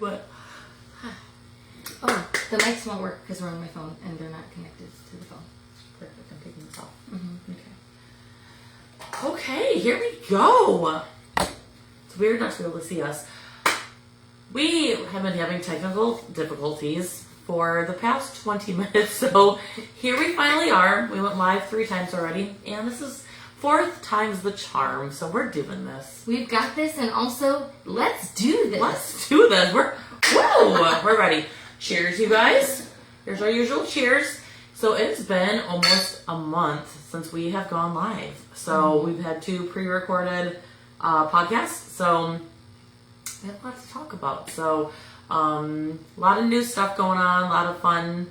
What? Oh, the mics won't work because we're on my phone and they're not connected to the phone. Perfect. I'm taking this off. Mm-hmm. Okay, here we go. It's weird not to be able to see us. We have been having technical difficulties for the past 20 minutes, so here we finally are. We went live 3 times already, and this is 4th time's the charm, so we're doing this. We've got this, and also, let's do this. Let's do this. We're ready. Cheers, you guys. Here's our usual cheers. So it's been almost a month since we have gone live. So we've had 2 pre-recorded podcasts. So we have lots to talk about. So a lot of new stuff going on, a lot of fun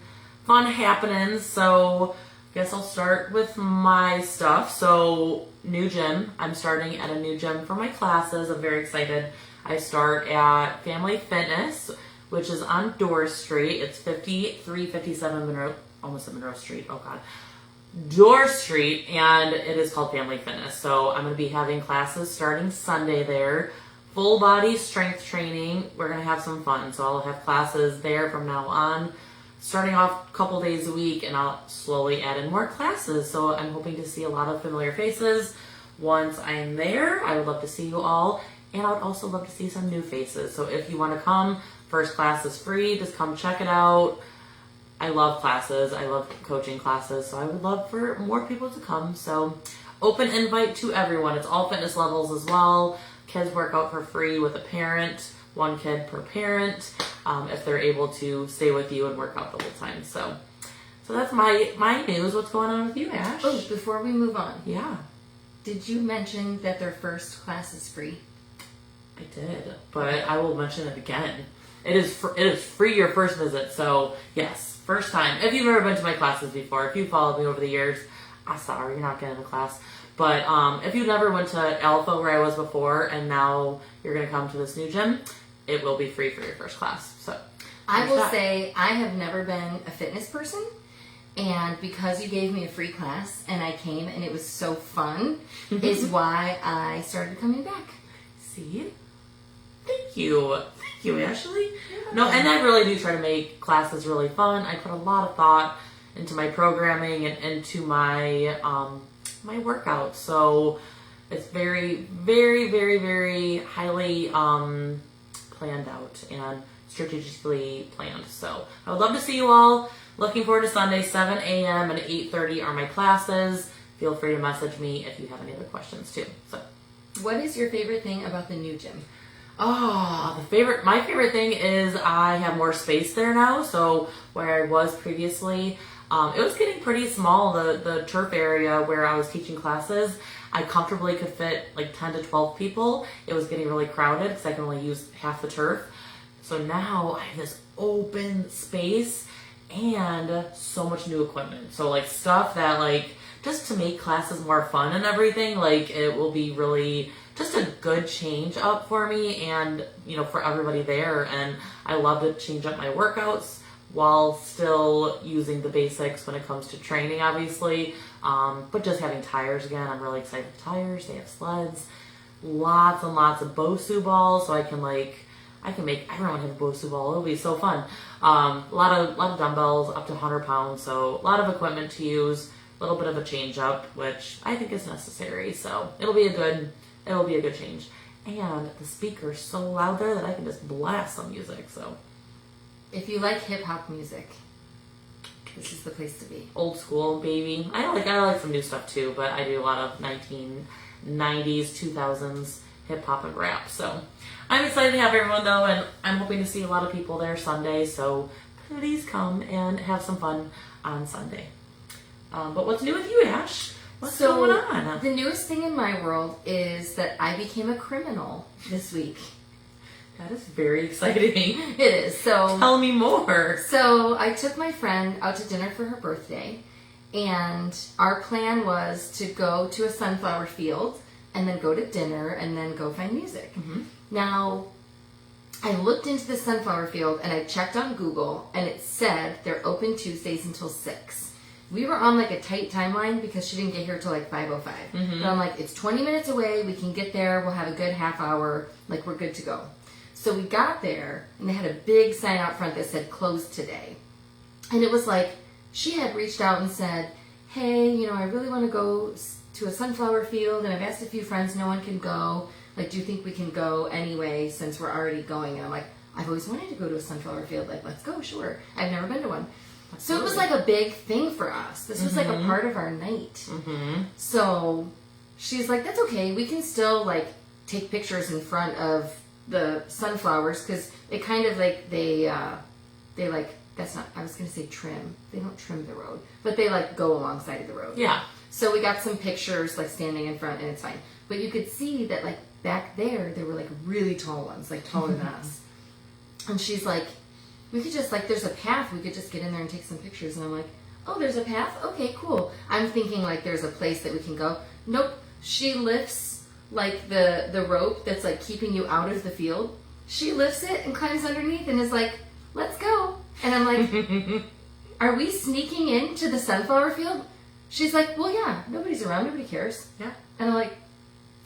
happenings. So I guess I'll start with my stuff. So new gym. I'm starting at a new gym for my classes. I'm very excited. I start at Family Fitness, which is on Dorr Street. It's 5357 Monroe. Almost at Monroe Street. Oh God. Dorr Street, and it is called Family Fitness. So I'm going to be having classes starting Sunday there. Full body strength training. We're going to have some fun. So I'll have classes there from now on, starting off a couple days a week, and I'll slowly add in more classes. So I'm hoping to see a lot of familiar faces once I'm there. I would love to see you all, and I would also love to see some new faces. So if you want to come, first class is free. Just come check it out. I love classes. I love coaching classes. So I would love for more people to come. So open invite to everyone. It's all fitness levels as well. Kids work out for free with a parent, 1 kid per parent, if they're able to stay with you and work out the whole time. So that's my news. What's going on with you, Ash? Oh, before we move on. Yeah. Did you mention that their first class is free? I did, but I will mention it again. It is free your first visit. So yes. First time. If you've ever been to my classes before, if you've followed me over the years, I'm sorry, you're not getting the class. But if you never went to Alpha where I was before and now you're going to come to this new gym, it will be free for your first class. So I will say I have never been a fitness person, and because you gave me a free class and I came and it was so fun is why I started coming back. See? Thank you. Thank you, Ashley. No, and I really do try to make classes really fun. I put a lot of thought into my programming and into my my workouts. So it's very, very, very, very highly planned out and strategically planned. So I would love to see you all. Looking forward to Sunday, 7 a.m. and 8:30 are my classes. Feel free to message me if you have any other questions too. So, what is your favorite thing about the new gym? Oh, my favorite thing is I have more space there now. So where I was previously, it was getting pretty small, the turf area where I was teaching classes. I comfortably could fit like 10 to 12 people. It was getting really crowded because I can only use half the turf. So now I have this open space and so much new equipment. So like stuff that like just to make classes more fun and everything, like it will be really just a good change up for me and, you know, for everybody there. And I love to change up my workouts while still using the basics when it comes to training, obviously. But just having tires again, I'm really excited for tires. They have sleds, lots and lots of BOSU balls, so I can make everyone have a BOSU ball. It'll be so fun. A lot of dumbbells up to 100 pounds, so a lot of equipment to use, a little bit of a change up, which I think is necessary. So it'll be a good change. And the speaker's so loud there that I can just blast some music. So if you like hip hop music, this is the place to be. Old school, baby. I like some new stuff too, but I do a lot of 1990s, 2000s hip hop and rap. So I'm excited to have everyone though, and I'm hoping to see a lot of people there Sunday. So please come and have some fun on Sunday. But what's new with you, Ash? What's going on? The newest thing in my world is that I became a criminal this week. That is very exciting. It is. So tell me more. So I took my friend out to dinner for her birthday, and our plan was to go to a sunflower field and then go to dinner and then go find music. Mm-hmm. Now, I looked into the sunflower field and I checked on Google, and it said they're open Tuesdays until 6. We were on like a tight timeline because she didn't get here till like 5:05. Mm-hmm. But I'm like, it's 20 minutes away. We can get there. We'll have a good half hour. Like, we're good to go. So we got there, and they had a big sign out front that said closed today. And it was like, she had reached out and said, hey, you know, I really want to go to a sunflower field, and I've asked a few friends, no one can go. Like, do you think we can go anyway since we're already going? And I'm like, I've always wanted to go to a sunflower field. Like, let's go, sure. I've never been to one. Absolutely. So it was like a big thing for us. This was like a part of our night. So she's like, that's okay. We can still like take pictures in front of the sunflowers, because it kind of like they like, that's not, I was going to say trim. They don't trim the road, but they like go alongside of the road. Yeah. So we got some pictures like standing in front, and it's fine. But you could see that like back there were like really tall ones, like taller than us. And she's like, we could just like, there's a path, we could just get in there and take some pictures. And I'm like, oh, there's a path? Okay, cool. I'm thinking like there's a place that we can go. Nope. She lifts like the rope that's like keeping you out of the field. She lifts it and climbs underneath and is like, let's go. And I'm like, are we sneaking into the sunflower field? She's like, well, yeah, nobody's around, nobody cares. Yeah. And I'm like,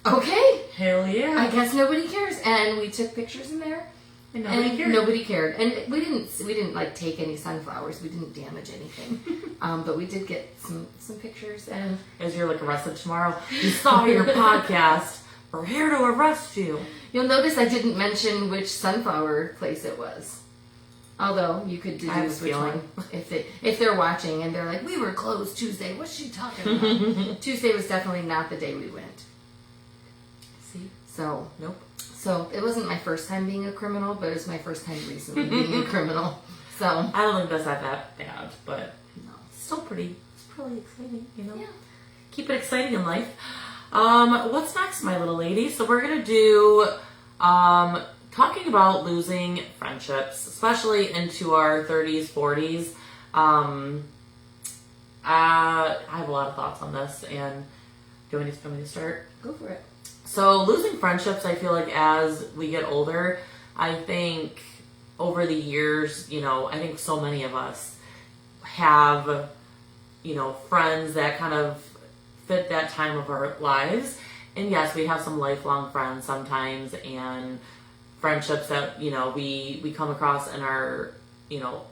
okay. Hell yeah. I guess nobody cares. And we took pictures in there. And nobody cared. And we didn't like take any sunflowers. We didn't damage anything. But we did get some pictures. And as you're like arrested tomorrow, we saw your podcast. We're here to arrest you. You'll notice I didn't mention which sunflower place it was. Although you could deduce which one if they're watching and they're like, we were closed Tuesday. What's she talking about? Tuesday was definitely not the day we went. See? So nope. So it wasn't my first time being a criminal, but it was my first time recently being a criminal. So I don't think that's not that bad, but no, it's pretty exciting, you know? Yeah. Keep it exciting in life. What's next, my little lady? So we're gonna do talking about losing friendships, especially into our 30s, 40s. I have a lot of thoughts on this, and do you want me to start? Go for it. So losing friendships, I feel like as we get older, I think over the years, you know, I think so many of us have, you know, friends that kind of fit that time of our lives. And yes, we have some lifelong friends sometimes, and friendships that, you know, we come across in our, you know,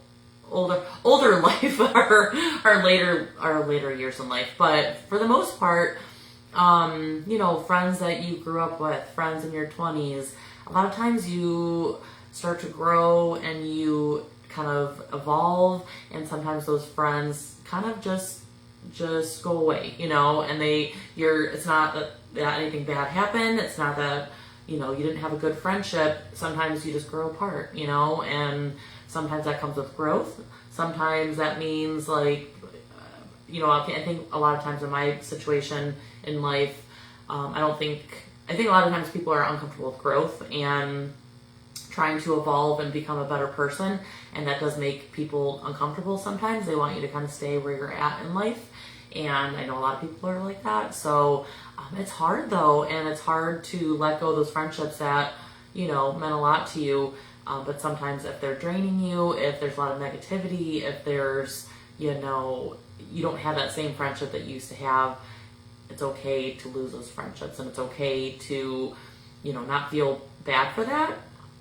older life, our later years in life. But for the most part, you know, friends that you grew up with, friends in your 20s, a lot of times you start to grow and you kind of evolve, and sometimes those friends kind of just go away, you know, and it's not that anything bad happened. It's not that, you know, you didn't have a good friendship. Sometimes you just grow apart, you know, and sometimes that comes with growth. Sometimes that means like, you know, I think a lot of times in my situation in life, I think a lot of times people are uncomfortable with growth and trying to evolve and become a better person, and that does make people uncomfortable sometimes. They want you to kind of stay where you're at in life, and I know a lot of people are like that. So it's hard though, and it's hard to let go of those friendships that, you know, meant a lot to you. But sometimes if they're draining you, if there's a lot of negativity, if there's, you know, you don't have that same friendship that you used to have, it's okay to lose those friendships, and it's okay to, you know, not feel bad for that.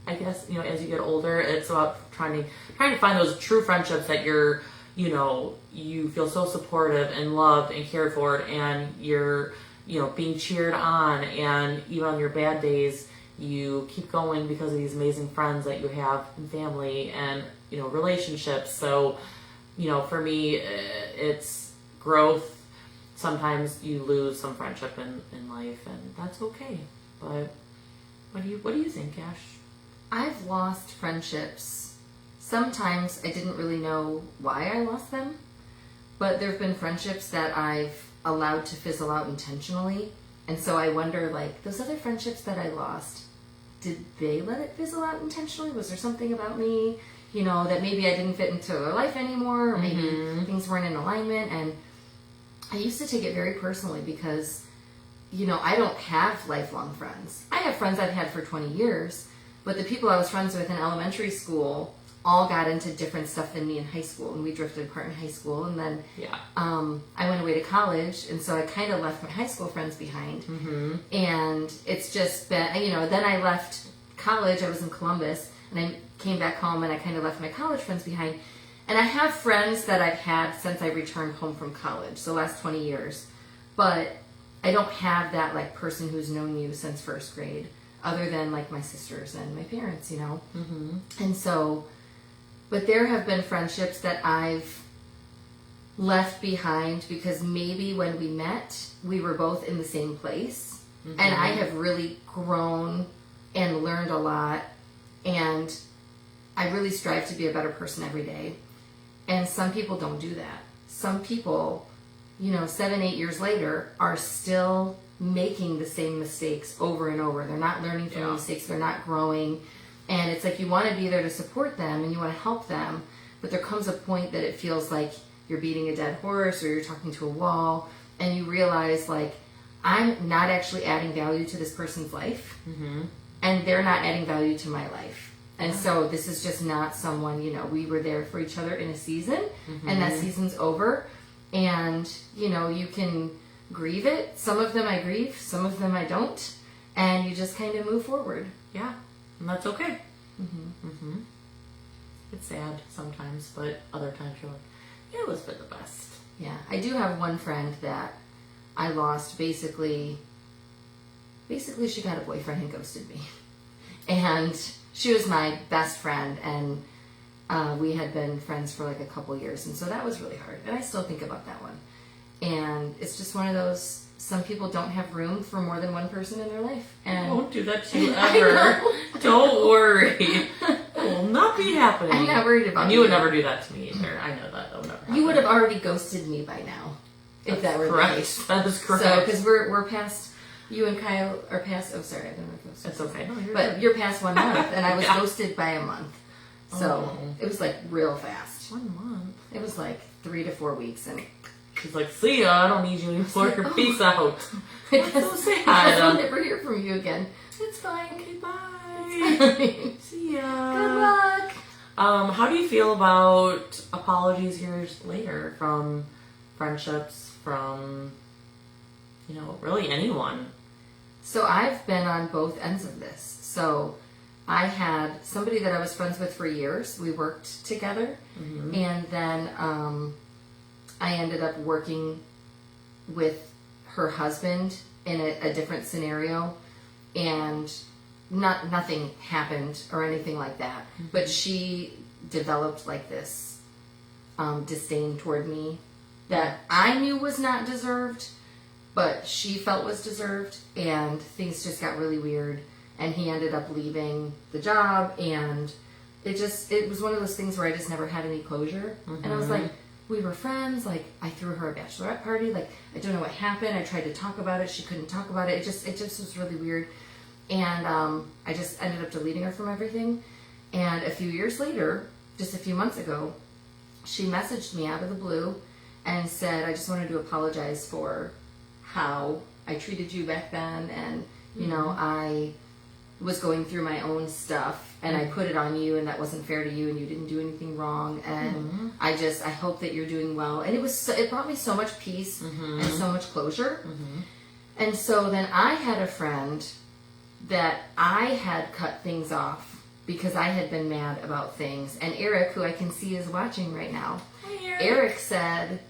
I guess, you know, as you get older, it's about trying to find those true friendships that you're, you know, you feel so supportive and loved and cared for, and you're, you know, being cheered on, and even on your bad days, you keep going because of these amazing friends that you have and family and, you know, relationships. So, you know, for me, it's growth. Sometimes you lose some friendship in life, and that's okay. But what do you think, Ash? I've lost friendships. Sometimes I didn't really know why I lost them, but there have been friendships that I've allowed to fizzle out intentionally. And so I wonder, like, those other friendships that I lost, did they let it fizzle out intentionally? Was there something about me, you know, that maybe I didn't fit into their life anymore, or maybe things weren't in alignment? And I used to take it very personally because, you know, I don't have lifelong friends. I have friends I've had for 20 years, but the people I was friends with in elementary school all got into different stuff than me in high school, and we drifted apart in high school. And then I went away to college, and so I kind of left my high school friends behind. And it's just been, you know, then I left college, I was in Columbus, and I came back home, and I kind of left my college friends behind. And I have friends that I've had since I returned home from college, so last 20 years. But I don't have that like person who's known you since first grade, other than like my sisters and my parents, you know. Mm-hmm. And so, but there have been friendships that I've left behind because maybe when we met, we were both in the same place, and I have really grown and learned a lot, and I really strive to be a better person every day. And some people don't do that. Some people, 7, 8 years later, are still making the same mistakes over and over. They're not learning from the mistakes. They're not growing. And it's like you want to be there to support them and you want to help them. But there comes a point that it feels like you're beating a dead horse or you're talking to a wall. And you realize, like, I'm not actually adding value to this person's life. Mm-hmm. And they're not adding value to my life. And so this is just not someone, we were there for each other in a season, and that season's over. And, you can grieve it. Some of them I grieve, some of them I don't. And you just kind of move forward. Yeah, and that's okay. It's sad sometimes, but other times you're like, it was for the best. Yeah, I do have one friend that I lost basically she got a boyfriend and ghosted me. And she was my best friend, and we had been friends for like a couple years, and so that was really hard. And I still think about that one. And it's just one of those, some people don't have room for more than one person in their life. And I won't do that to you ever. Don't worry. It will not be happening. I'm not worried about And you would never do that to me either. I know that would never happen. You would have already ghosted me by now, if that were correct. the case. That is correct. So, because we're past, you and Kyle are past, oh sorry, I don't know if ghosted. It's okay. No, But you're past 1 month, and I was Yeah. ghosted by a month. So, it was like real fast. 1 month. It was like 3 to 4 weeks, and She's like, see ya, I don't need you anymore. Peace out. I That's so guess sad. I'll never hear from you again. It's fine. Okay, bye. Good See ya. luck. How do you feel about apologies years later from friendships, from, really anyone? So I've been on both ends of this. So I had somebody that I was friends with for years. We worked together. And then I ended up working with her husband in a different scenario. And nothing happened or anything like that. But she developed like this disdain toward me that I knew was not deserved, but she felt was deserved, and things just got really weird, and he ended up leaving the job, and it was one of those things where I just never had any closure. And I was like, we were friends, like I threw her a bachelorette party, like I don't know what happened. I tried to talk about it, she couldn't talk about it. It just was really weird. And I just ended up deleting her from everything. And a few years later, just a few months ago, she messaged me out of the blue and said, I just wanted to apologize for how I treated you back then. And, I was going through my own stuff and I put it on you, and that wasn't fair to you, and you didn't do anything wrong. And I hope that you're doing well. And it brought me so much peace and so much closure. And so then I had a friend that I had cut things off because I had been mad about things. And Eric, who I can see is watching right now, Eric said,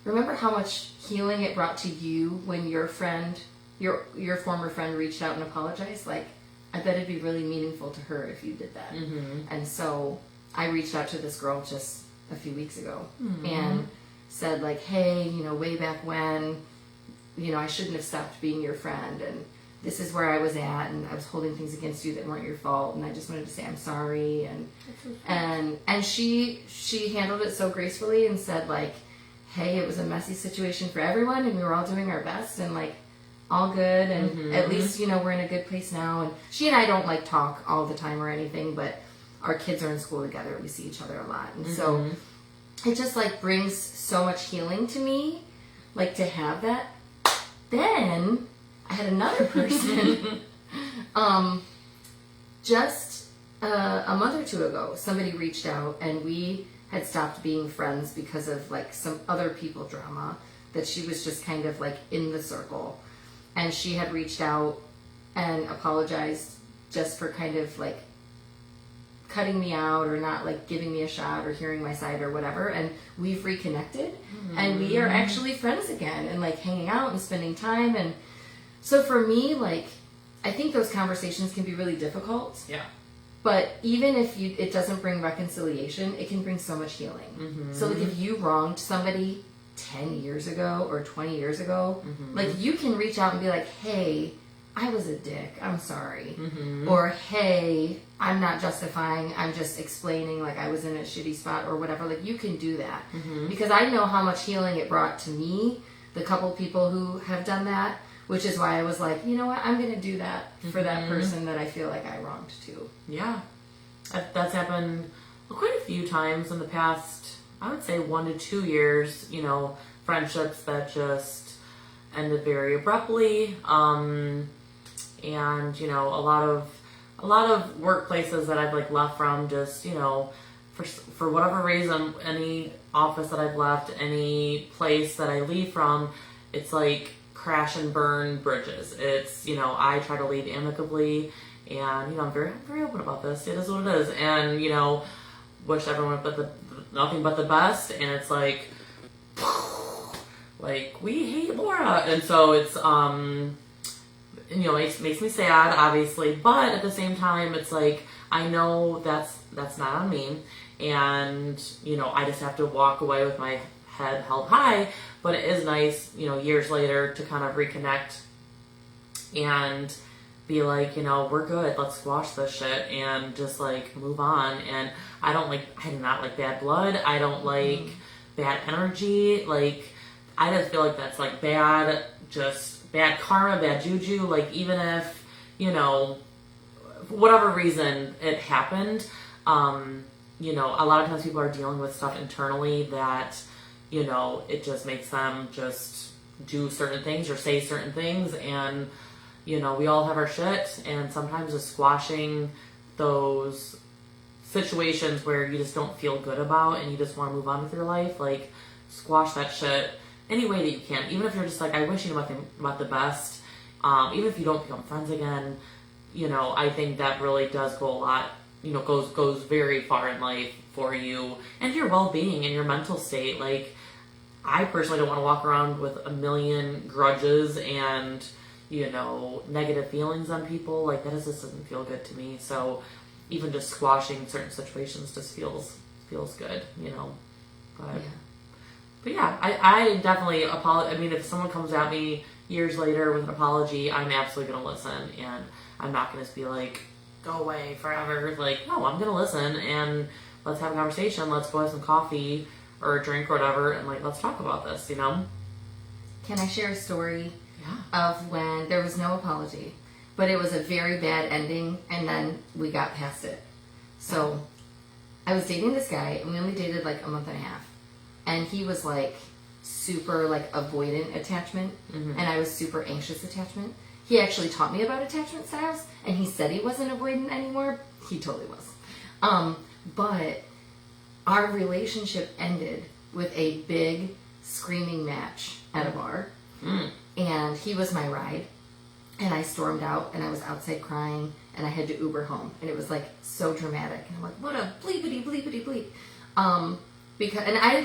remember how much healing it brought to you when your friend, your former friend, reached out and apologized? Like, I bet it'd be really meaningful to her if you did that. And so I reached out to this girl just a few weeks ago and said, like, hey, way back when, I shouldn't have stopped being your friend, and this is where I was at, and I was holding things against you that weren't your fault, and I just wanted to say I'm sorry. And she handled it so gracefully and said, like, hey, it was a messy situation for everyone, and we were all doing our best, and like, all good, and at least we're in a good place now. And she and I don't like talk all the time or anything, but our kids are in school together, we see each other a lot, and so it just like brings so much healing to me, like, to have that. Then I had another person just a month or two ago, somebody reached out, and we had stopped being friends because of like some other people drama that she was just kind of like in the circle. And she had reached out and apologized just for kind of like cutting me out or not like giving me a shot or hearing my side or whatever, and we've reconnected and we are actually friends again and like hanging out and spending time. And so for me, like, I think those conversations can be really difficult. Yeah. But even if it doesn't bring reconciliation, it can bring so much healing. So like if you wronged somebody 10 years ago or 20 years ago, like you can reach out and be like, hey, I was a dick, I'm sorry. Or hey, I'm not justifying, I'm just explaining like I was in a shitty spot or whatever. Like you can do that. Because I know how much healing it brought to me, the couple people who have done that, which is why I was like, you know what, I'm going to do that for that person that I feel like I wronged too. Yeah. That's happened quite a few times in the past, I would say 1 to 2 years, you know, friendships that just ended very abruptly. And, you know, a lot of workplaces that I've like left from just, you know, for whatever reason, any office that I've left, any place that I leave from, it's like crash and burn bridges. It's, you know, I try to leave amicably, and, you know, I'm very, very open about this. It is what it is. And, you know, wish everyone nothing but the best. And it's like we hate Laura. And so it's, you know, it makes me sad, obviously, but at the same time, it's like, I know that's not on me, and, you know, I just have to walk away with my head held high. But it is nice, you know, years later to kind of reconnect and be like, you know, we're good, let's squash this shit and just like move on. And I do not like bad blood, I don't like bad energy, like, I just feel like that's like bad karma, bad juju. Like, even if, you know, for whatever reason it happened, you know, a lot of times people are dealing with stuff internally that, you know, it just makes them just do certain things or say certain things. And, you know, we all have our shit, and sometimes just squashing those situations where you just don't feel good about and you just want to move on with your life, like, squash that shit any way that you can. Even if you're just like, I wish you nothing but the best, even if you don't become friends again, you know, I think that really does go a lot, you know, goes very far in life for you and your well-being and your mental state. Like, I personally don't want to walk around with a million grudges and, you know, negative feelings on people. Like, that just doesn't feel good to me. So even just squashing certain situations just feels good, you know. But yeah, I definitely apologize. I mean, if someone comes at me years later with an apology, I'm absolutely going to listen, and I'm not going to be like, go away forever. Like, no, I'm going to listen, and let's have a conversation. Let's go have some coffee or a drink or whatever, and like, let's talk about this, you know? Can I share a story of when there was no apology, but it was a very bad ending, and then we got past it? So I was dating this guy, and we only dated like a month and a half. And he was like super like avoidant attachment, and I was super anxious attachment. He actually taught me about attachment styles, and he said he wasn't avoidant anymore. He totally was. But our relationship ended with a big screaming match at a bar, and he was my ride, and I stormed out, and I was outside crying, and I had to Uber home, and it was like so dramatic, and I'm like, what a bleepity bleepity bleep. Because, and I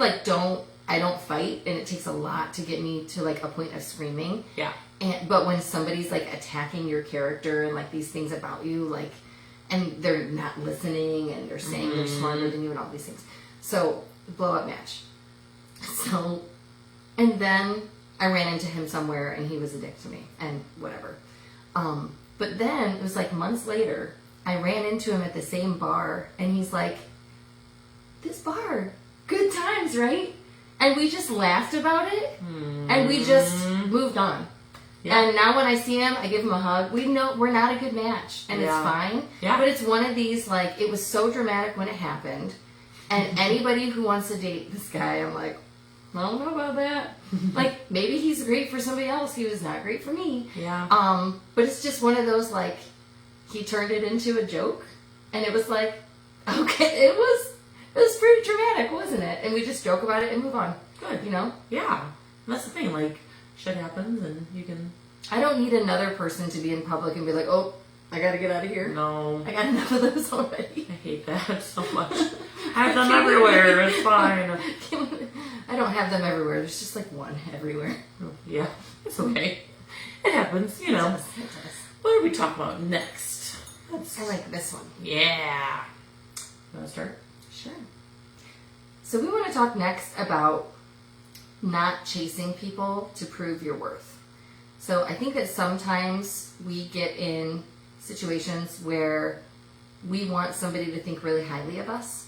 don't fight, and it takes a lot to get me to like a point of screaming. Yeah. But when somebody's like attacking your character and like these things about you, like, and they're not listening and they're saying they're smarter than you and all these things. So, blow up match. So, and then I ran into him somewhere, and he was a dick to me and whatever. But then it was like months later, I ran into him at the same bar, and he's like, this bar, good times, right? And we just laughed about it, and we just moved on. Yeah. And now when I see him, I give him a hug. We know we're not a good match, and it's fine. Yeah. But it's one of these, like, it was so dramatic when it happened, and anybody who wants to date this guy, I'm like, I don't know about that. Like, maybe he's great for somebody else. He was not great for me. Yeah. But it's just one of those, like, he turned it into a joke, and it was like, okay, it was pretty dramatic, wasn't it? And we just joke about it and move on. Good. You know? Yeah. That's the thing. Like, shit happens, and you can... I don't need another person to be in public and be like, oh, I gotta get out of here. No. I got enough of those already. I hate that so much. I have them everywhere. It's fine. I don't have them everywhere. There's just like one everywhere. Yeah, it's okay. It happens, you know. It does. What are we talking about next? I like this one. Yeah. You want to start? Sure. So we want to talk next about not chasing people to prove your worth. So I think that sometimes we get in situations where we want somebody to think really highly of us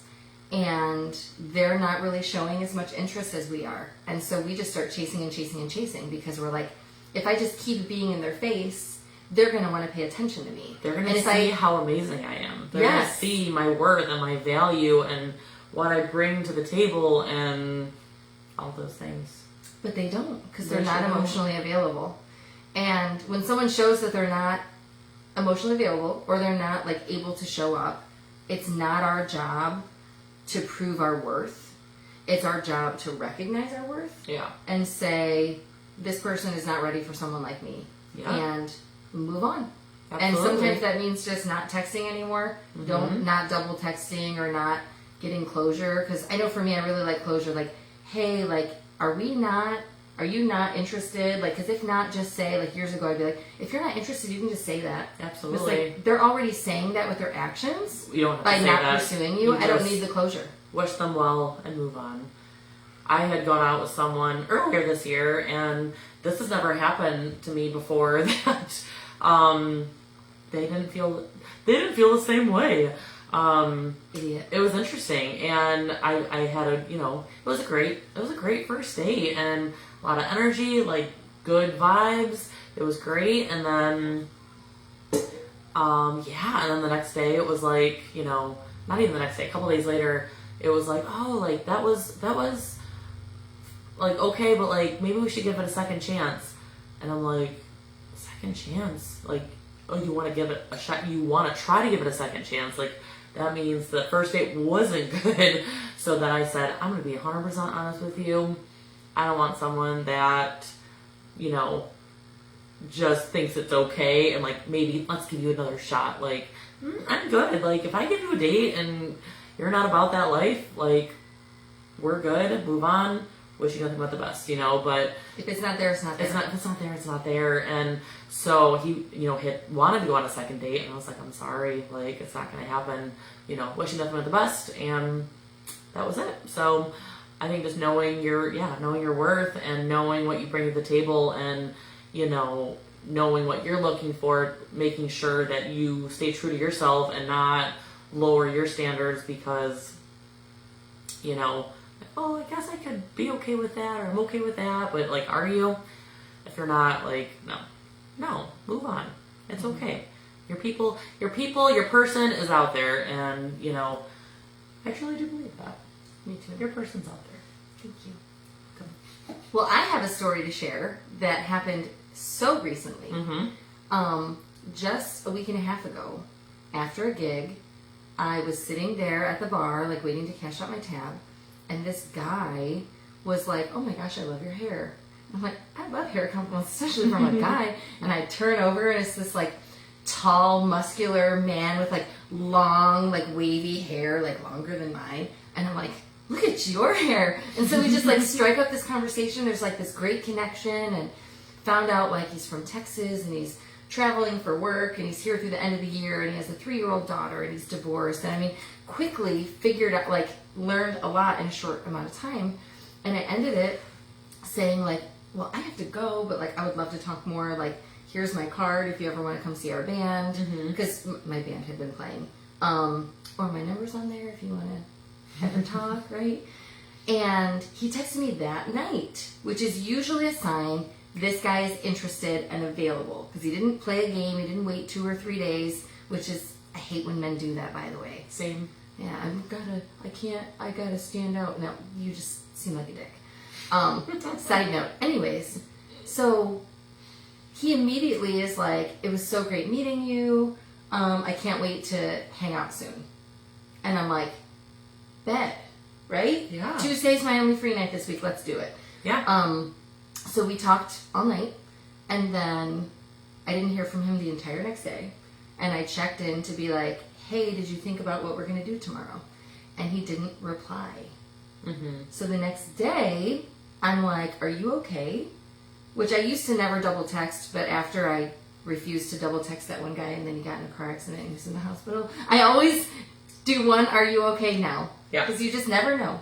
and they're not really showing as much interest as we are. And so we just start chasing and chasing and chasing because we're like, if I just keep being in their face, they're going to want to pay attention to me. They're going to see how amazing I am. They're going to see my worth and my value and what I bring to the table and all those things. But they don't because they're not emotionally available. And when someone shows that they're not emotionally available or they're not like able to show up, it's not our job to prove our worth. It's our job to recognize our worth. Yeah. And say, this person is not ready for someone like me. Yeah. And move on. Absolutely. And sometimes that means just not texting anymore. Mm-hmm. Not double texting or not getting closure. Because I know for me, I really like closure. Like, hey, like, are you not interested? Like, because if not, just say, like, years ago, I'd be like, if you're not interested, you can just say that. Absolutely. It's like, they're already saying that with their actions. You don't have to by say not that. pursuing you. I don't need the closure. Wish them well and move on. I had gone out with someone earlier this year, and this has never happened to me before. That they didn't feel the same way. Idiot. It was interesting, and I had it was a great first date, and a lot of energy, like good vibes. It was great, and then and then the next day it was like, not even the next day, a couple days later, it was like, oh, like that was like, okay, but like maybe we should give it a second chance. And I'm like, second chance? Like, oh, you want to give it a shot? You want to try to give it a second chance? Like, that means the first date wasn't good. So then I said, I'm going to be 100% honest with you. I don't want someone that, just thinks it's okay and like, maybe let's give you another shot. Like, I'm good. Like, if I give you a date and you're not about that life, like, we're good. Move on. Wish you nothing but the best, but if it's not there, it's not there. If it's not there, it's not there. And so he, wanted to go on a second date, and I was like, I'm sorry, like, it's not going to happen. Wish you nothing but the best, and that was it. So I think just knowing your worth and knowing what you bring to the table, and knowing what you're looking for, making sure that you stay true to yourself and not lower your standards because oh, I guess I could be okay with that, or I'm okay with that, but like, are you? If you're not, like, no, move on. It's okay. Your your person is out there, and I truly do believe that. Me too. Your person's out there. Thank you. Well, I have a story to share that happened so recently. Mm-hmm. Just a week and a half ago, after a gig, I was sitting there at the bar, like waiting to cash out my tab. And this guy was like, oh my gosh, I love your hair. I'm like, I love hair compliments, especially from a guy. And I turn over and it's this like tall, muscular man with like long, like wavy hair, like longer than mine. And I'm like, look at your hair. And so we just like strike up this conversation. There's like this great connection, and found out like he's from Texas and he's traveling for work and he's here through the end of the year and he has a 3-year-old daughter and he's divorced. And I mean, quickly figured out, like, learned a lot in a short amount of time. And I ended it saying like, well, I have to go, but like, I would love to talk more. Like, here's my card if you ever want to come see our band, because my band had been playing. Or my number's on there if you want to ever talk, right? And he texted me that night, which is usually a sign this guy is interested and available, because he didn't play a game, he didn't wait 2 or 3 days, which is, I hate when men do that, by the way. Same. Yeah, I gotta stand out. No, you just seem like a dick. Side note. Anyways, so he immediately is like, it was so great meeting you. I can't wait to hang out soon. And I'm like, bet, right? Yeah. Tuesday's my only free night this week. Let's do it. Yeah. So we talked all night, and then I didn't hear from him the entire next day. and I checked in to be like, hey, did you think about what we're going to do tomorrow? And he didn't reply. So the next day, I'm like, are you okay? Which I used to never double text, but after I refused to double text that one guy and then he got in a car accident and he was in the hospital, I always do one, are you okay now? Yeah. Because you just never know.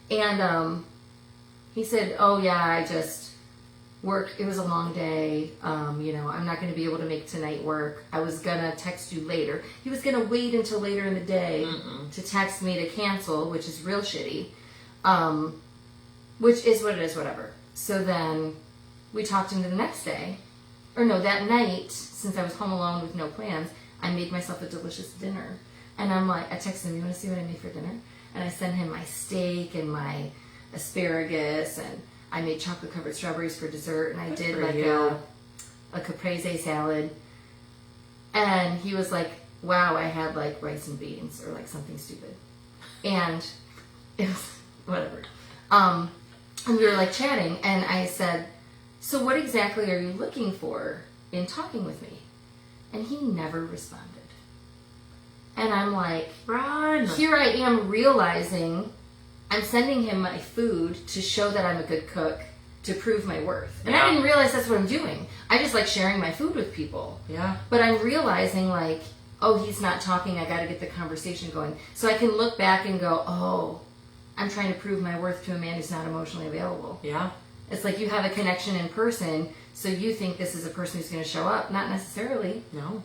And he said, oh yeah, I just work. It was a long day. You know, I'm not going to be able to make tonight work. I was going to text you later. He was going to wait until later in the day to text me to cancel, which is real shitty. Which is what it is, whatever. So then we talked into the next day. Or no, that night, since I was home alone with no plans, I made myself a delicious dinner. And I'm like, I texted him, you want to see what I made for dinner? And I sent him my steak and my asparagus, and I made chocolate covered strawberries for dessert, and I did like a caprese salad. And he was like, wow, I had like rice and beans or like something stupid. And it was whatever. And we were like chatting, and I said, so what exactly are you looking for in talking with me? And he never responded. And I'm like, Run. here I am realizing I'm sending him my food to show that I'm a good cook, to prove my worth. And I didn't realize that's what I'm doing. I just like sharing my food with people. Yeah. But I'm realizing like, oh, he's not talking. I got to get the conversation going. So I can look back and go, oh, I'm trying to prove my worth to a man who's not emotionally available. Yeah. It's like you have a connection in person, so you think this is a person who's going to show up. Not necessarily. No.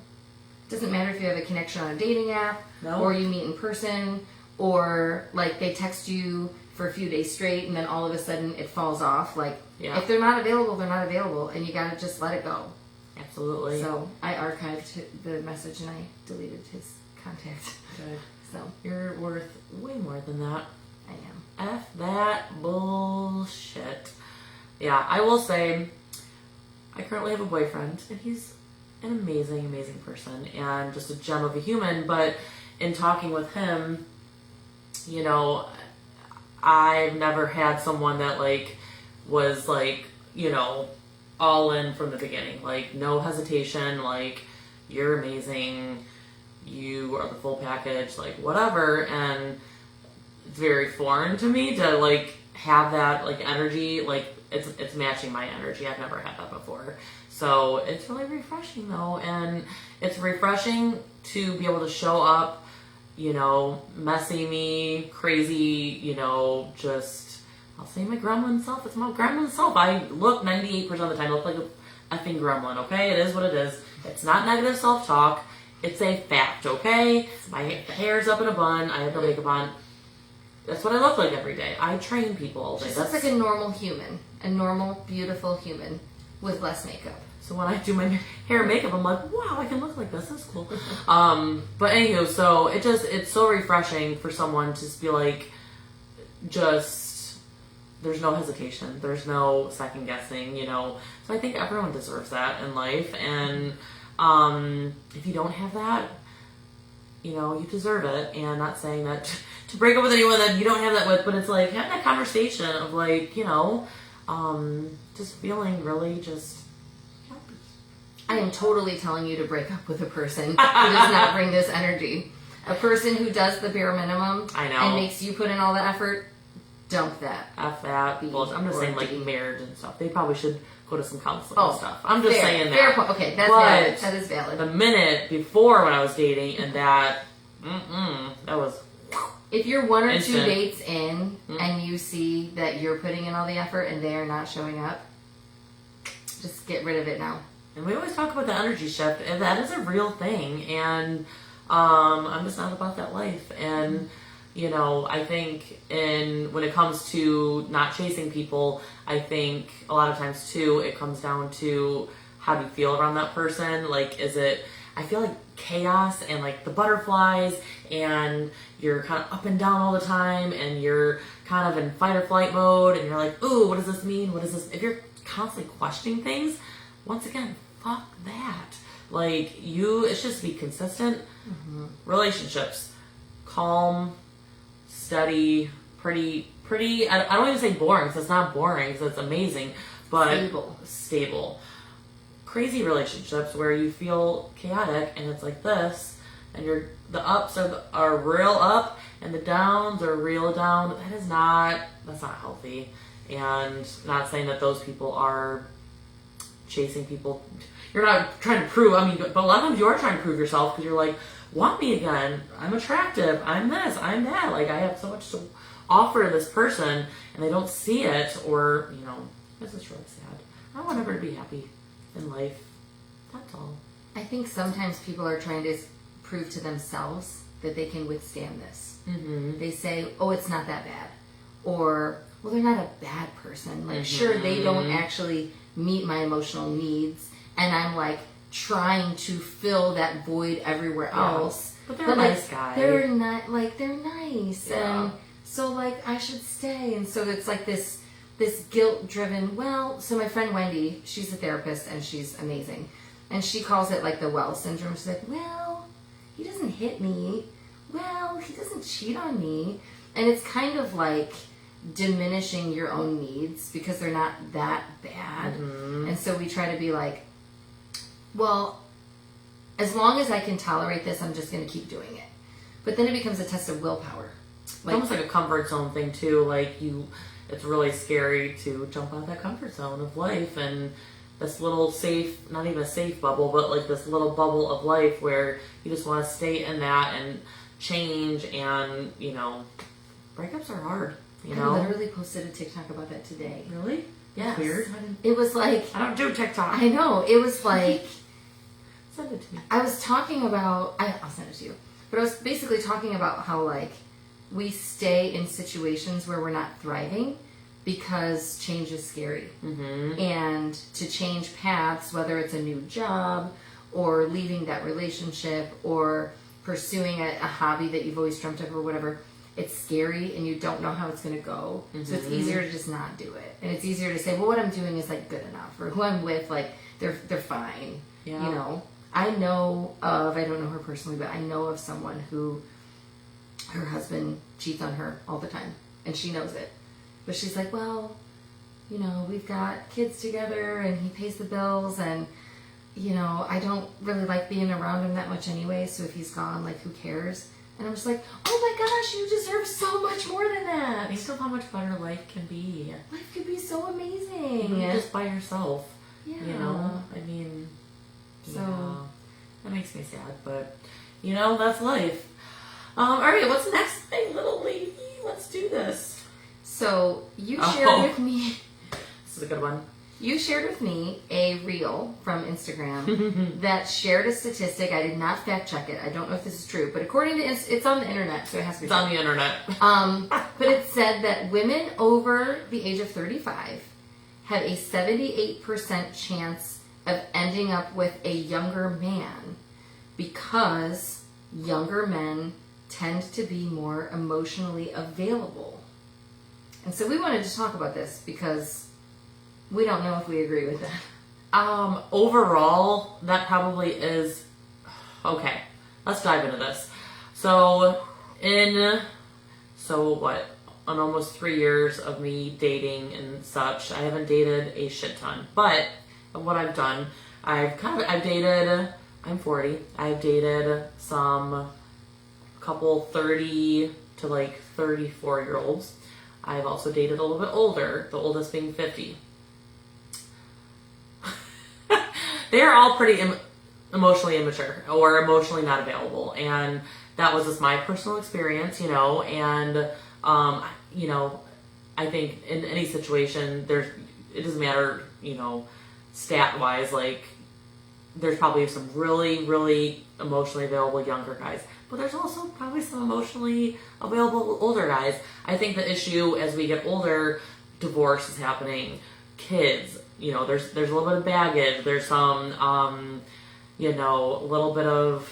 Doesn't matter if you have a connection on a dating app, No. or you meet in person, or like they text you for a few days straight and then all of a sudden it falls off. Like, if they're not available, they're not available, and you got to just let it go. Absolutely. So I archived the message and I deleted his contact. Good. So You're worth way more than that. I am. F that bullshit. Yeah, I will say, I currently have a boyfriend, and he's an amazing, amazing person, and just a gem of a human, but in talking with him, you know, I've never had someone that, like, was, like, you know, all in from the beginning. Like, no hesitation, like, you're amazing, you are the full package, like, whatever, and it's very foreign to me to, like, have that, like, energy, like, it's matching my energy. I've never had that before. So it's really refreshing, though, and it's refreshing to be able to show up, you know, messy me, crazy, you know, just, I'll say my gremlin self. It's my gremlin self. I look 98% of the time, I look like a effing gremlin, okay? It is what it is. It's not negative self-talk. It's a fact, okay? My hair's up in a bun. I have no makeup on. That's what I look like every day. I train people all day. Just looks like a normal human. A normal, beautiful human with less makeup. So when I do my hair and makeup, I'm like, wow, I can look like this. That's cool. But anywho, so it's so refreshing for someone to just be like, just, there's no hesitation. There's no second guessing, you know. So I think everyone deserves that in life. And if you don't have that, you know, you deserve it. And not saying that to break up with anyone that you don't have that with, but it's like having that conversation of like, you know, just feeling really just happy. I am totally telling you to break up with a person who does not bring this energy. A person who does the bare minimum I know. and makes you put in all the effort, dump that. F that. B Bullshit. I'm just or saying, like, D. marriage and stuff. They probably should go to some counseling and stuff. I'm just fair, saying that. Fair point. Okay, that's But valid. That is valid. the minute before when I was dating and that, that was... If you're one or Instant. 2 dates in and you see that you're putting in all the effort and they are not showing up, just get rid of it now. And we always talk about the energy shift, and that is a real thing. And I'm just not about that life. And you know, I think when it comes to not chasing people, I think a lot of times too, it comes down to how do you feel around that person. Like, I feel like chaos and like the butterflies, and you're kind of up and down all the time, and you're kind of in fight or flight mode, and you're like, ooh, what does this mean? What is this? If you're constantly questioning things, once again, fuck that. Like, it's just be consistent. Relationships, calm, steady, pretty, I don't even say boring, because it's not boring, because it's amazing, but Stable. crazy relationships where you feel chaotic and it's like this, and the ups are real up and the downs are real down. That's not healthy. And not saying that those people are chasing people. You're not trying to prove, but a lot of times you are trying to prove yourself because you're like, want me again, I'm attractive, I'm this, I'm that, like I have so much to offer to this person, and they don't see it, or, this is really sad. I want everyone to be happy in life. That's all. I think sometimes people are trying to prove to themselves that they can withstand this. Mm-hmm. They say, oh, it's not that bad. Or, well, they're not a bad person. Like, sure, they don't actually meet my emotional needs, and I'm like trying to fill that void everywhere else. But they're a nice guy. They're not, like, they're nice. Yeah. And so, like, I should stay. And so it's like this guilt-driven, so my friend Wendy, she's a therapist, and she's amazing. And she calls it, like, the well syndrome. She's like, well, he doesn't hit me. Well, he doesn't cheat on me. And it's kind of like diminishing your own needs because they're not that bad. Mm-hmm. And so we try to be like, well, as long as I can tolerate this, I'm just going to keep doing it. But then it becomes a test of willpower. It's almost like a comfort zone thing too. Like it's really scary to jump out of that comfort zone of life and this little safe, not even a safe bubble, but like this little bubble of life where you just want to stay in that and change. And breakups are hard. I literally posted a TikTok about that today. Really? Yes. Weird. It was like, I don't do TikTok. I know. It was like, send it to me. I was talking about, I'll send it to you. But I was basically talking about how, like, we stay in situations where we're not thriving because change is scary. Mm-hmm. And to change paths, whether it's a new job or leaving that relationship or pursuing a hobby that you've always dreamt of or whatever, it's scary and you don't know how it's going to go. Mm-hmm. So it's easier to just not do it. And it's easier to say, well, what I'm doing is, like, good enough. Or who I'm with, like, they're fine. Yeah. I know of, I don't know her personally, but I know of someone who her husband cheats on her all the time. And she knows it. But she's like, well, we've got kids together and he pays the bills and, I don't really like being around him that much anyway. So if he's gone, like, who cares? And I'm just like, oh my gosh, you deserve so much more than that. Think of how much better life can be. Life could be so amazing. Just by yourself. Yeah. So that makes me sad, but that's life. All right, what's next thing, little lady? Let's do this. So you shared with me. This is a good one. You shared with me a reel from Instagram that shared a statistic. I did not fact check it. I don't know if this is true, but according to it's on the internet, so it has to be. It's on the internet. But it said that women over the age of 35 have a 78% chance of ending up with a younger man because younger men tend to be more emotionally available. And so we wanted to talk about this because we don't know if we agree with that. Overall, that probably is okay. Let's dive into this. So in almost 3 years of me dating and such, I haven't dated a shit ton. But what I've done, I've dated. I'm 40. I've dated some couple 30 to like 34-year-olds. I've also dated a little bit older, the oldest being 50. They are all pretty emotionally immature or emotionally not available, and that was just my personal experience, and I think in any situation it doesn't matter, stat wise, like there's probably some really, really emotionally available younger guys, but there's also probably some emotionally available older guys. I think the issue as we get older, divorce is happening, kids, there's a little bit of baggage, there's some, a little bit of,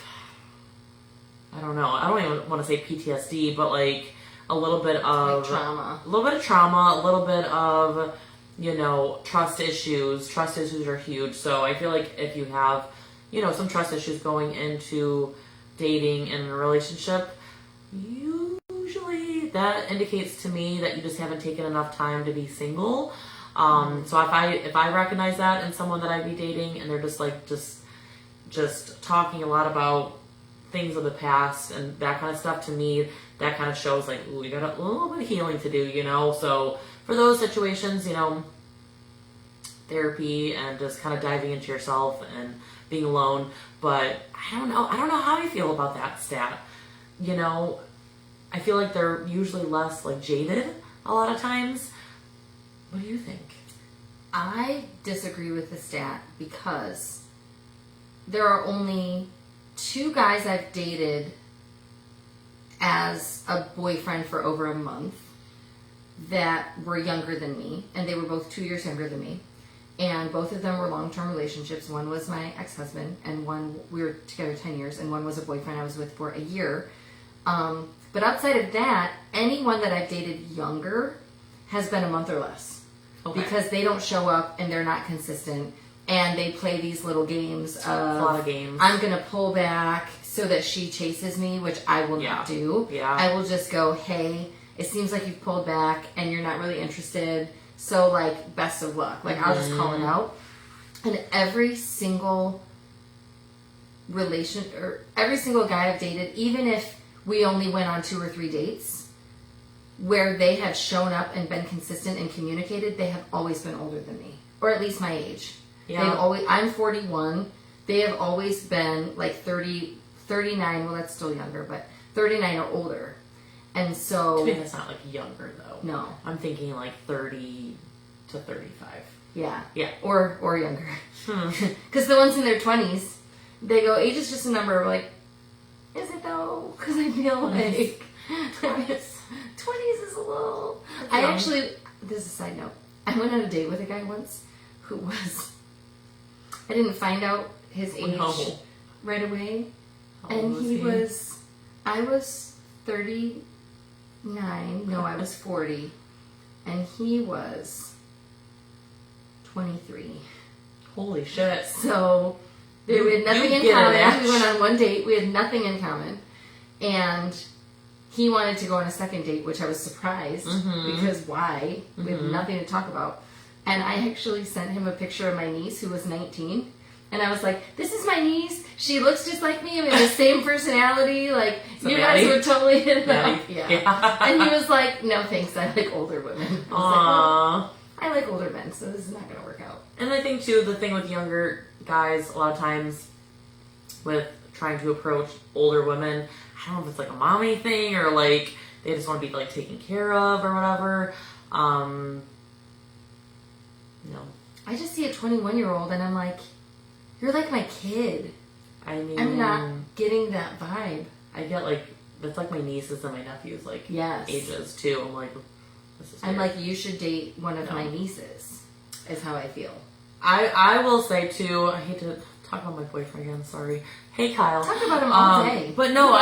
I don't even want to say PTSD, but like a little bit of like trauma, a little bit of, trust issues. Trust issues are huge. So I feel like if you have, some trust issues going into dating and a relationship, usually that indicates to me that you just haven't taken enough time to be single. So if I recognize that in someone that I'd be dating, and they're just talking a lot about things of the past and that kind of stuff, to me, that kind of shows like, ooh, you got a little bit of healing to do, So for those situations, therapy and just kind of diving into yourself and being alone. But I don't know how I feel about that stat. I feel like they're usually less like jaded a lot of times. What do you think? I disagree with the stat because there are only 2 guys I've dated as a boyfriend for over a month that were younger than me, and they were both 2 years younger than me. And both of them were long-term relationships. One was my ex-husband, and we were together 10 years, and one was a boyfriend I was with for a year. But outside of that, anyone that I've dated younger has been a month or less. Okay. Because they don't show up and they're not consistent, and they play these little games of, a lot of games. I'm going to pull back so that she chases me, which I will not do. Yeah. I will just go, hey, it seems like you've pulled back and you're not really interested. So, like, best of luck. Like, I'll just call it out. And every single every single guy I've dated, even if we only went on 2 or 3 dates, where they have shown up and been consistent and communicated, they have always been older than me. Or at least my age. Yeah. I'm 41. They have always been, like, 30, 39. Well, that's still younger, but 39 or older. And so... To me, that's not, like, younger, though. No. I'm thinking, like, 30 to 35. Yeah. Yeah. Or younger. Because the ones in their 20s, they go, age is just a number. We're like, is it, though? Because I feel like... 20s is a little... This is a side note. I went on a date with a guy once who was... I didn't find out his age right away. And he was... I was 30... No, I was 40, and he was 23. Holy shit! So we had nothing in common. We went on one date. We had nothing in common, and he wanted to go on a second date, which I was surprised because why? We have nothing to talk about. And I actually sent him a picture of my niece who was 19. And I was like, this is my niece. She looks just like me. I mean, the same personality. Like, you guys would totally hit it up. Yeah. And he was like, no, thanks. I like older women. I was like, well, I like older men, so this is not going to work out. And I think, too, the thing with younger guys, a lot of times, with trying to approach older women, I don't know if it's like a mommy thing or, like, they just want to be, like, taken care of or whatever. I just see a 21-year-old, and I'm like... You're like my kid. I mean... I'm not getting that vibe. I get, like... That's like my nieces and my nephews, like, ages, too. I'm like, this is weird. I'm like, you should date one of my nieces, is how I feel. I will say, too... I hate to talk about my boyfriend again, sorry. Hey, Kyle. Talk about him all day. But no,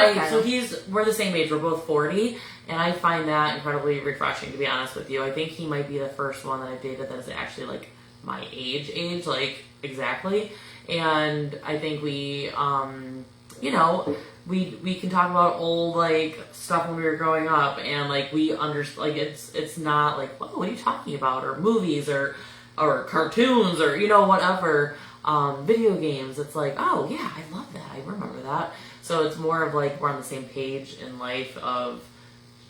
we're the same age. We're both 40, and I find that incredibly refreshing, to be honest with you. I think he might be the first one that I've dated that is actually, like, my age, like, exactly. And I think we can talk about old, like, stuff when we were growing up, and, like, we understand, like, it's not like, oh, what are you talking about, or movies, or cartoons, or, whatever, video games. It's like, oh, yeah, I love that, I remember that. So it's more of, like, we're on the same page in life of,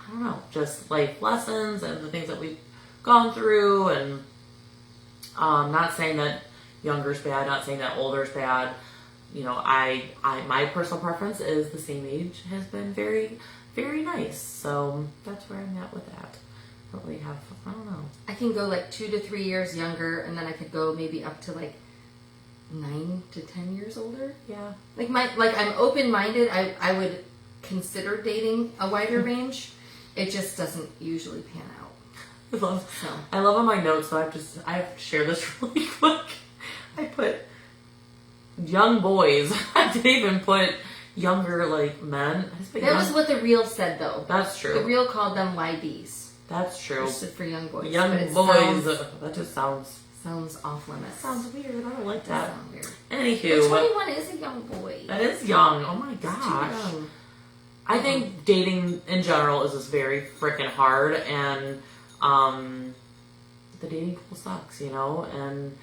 I don't know, just life lessons and the things that we've gone through, and not saying that younger is bad, not saying that older is bad. My personal preference is the same age has been very, very nice. So that's where I'm at with that. I don't really I don't know. I can go like 2 to 3 years younger, and then I could go maybe up to like 9 to 10 years older. Yeah. I'm open-minded. I would consider dating a wider range. It just doesn't usually pan out. I love on my notes, so I have to share this really quick. I put young boys. I didn't even put younger, like, men. That was what the reel said, though. That's true. The reel called them YBs. That's true. Which stood for young boys. Young boys. That just sounds off limits. Sounds weird. I don't like that. Sounds weird. Anywho. But 21 is a young boy. That is young. Oh my gosh. It's too young. I think dating in general is just very freaking hard, and the dating pool sucks, and